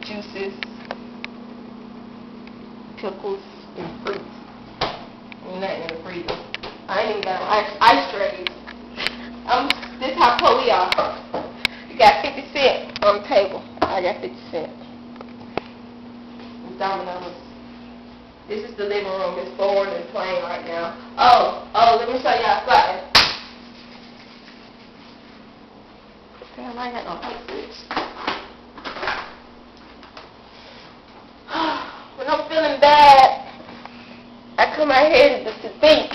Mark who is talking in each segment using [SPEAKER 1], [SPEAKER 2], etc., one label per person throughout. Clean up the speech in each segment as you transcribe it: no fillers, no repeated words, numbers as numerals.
[SPEAKER 1] juices, pickles, and fruits. Ain't nothing in the freezer. I ain't even got no ice trays. This how poor we are. You got 50 cents on the table. I got 50 cents. Domino's. This is the living room. It's forward and playing right now. Oh, let me show y'all something. Damn, I ain't got no light switch. When I'm feeling bad, I come out here to think.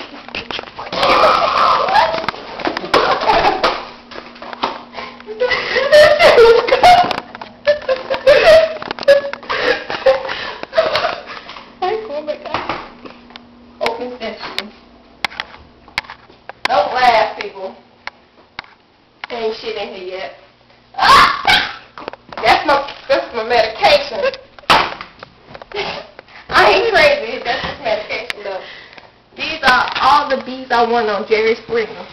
[SPEAKER 1] Open sesame. Don't laugh, people. Ain't shit in here yet. That's my medication. I ain't crazy. That's just medication, though. These are all the beads I won on Jerry Springer.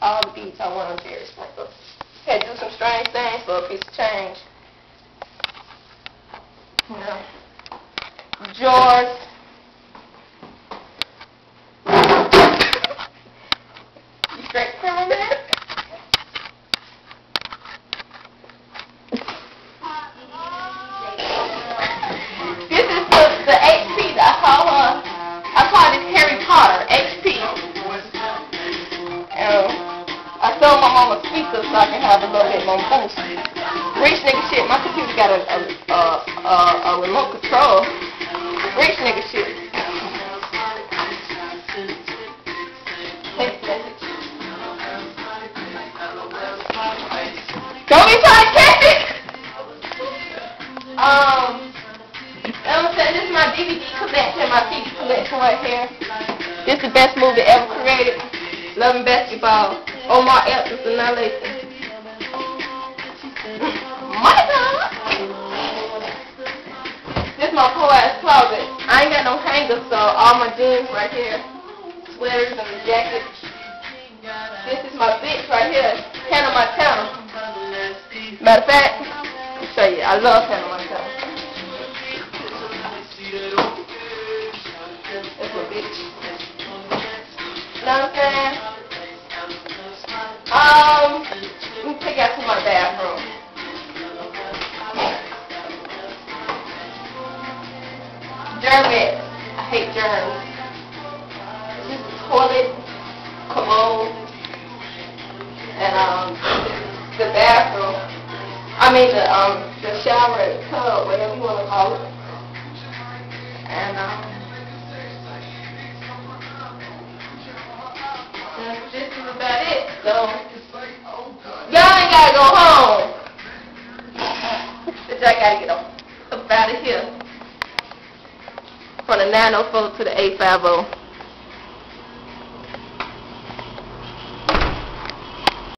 [SPEAKER 1] All the beads I won on Jerry Springer. Had to do some strange things for a piece of change. You know. Drawers. You straight from there? This is the HP that I call this Harry Potter HP. I sold my mama speakers so I can have a little bit more boost. Rich nigga shit. My computer got a remote control. Rich nigga shit. Text message. Don't be trying to catch it. This is my DVD collection, my CD collection right here. This is the best movie ever created. Love and Basketball. Omar Epps is Annihilation. My God! This is my poor ass closet. I ain't got no hanger, so all my jeans right here, sweaters and the jackets. This is my bitch right here, Hannah Montana. Matter of fact, I'll show you. I love Hannah Montana. That's my bitch. You know what I'm saying? Let me take you out to my bathroom. Germs. I hate germs. This is the toilet, commode, and the bathroom. I mean the shower, the tub, whatever you want to call it. And this is about it. So y'all ain't gotta go home. But y'all gotta get up out of here. From the 904 to the 850.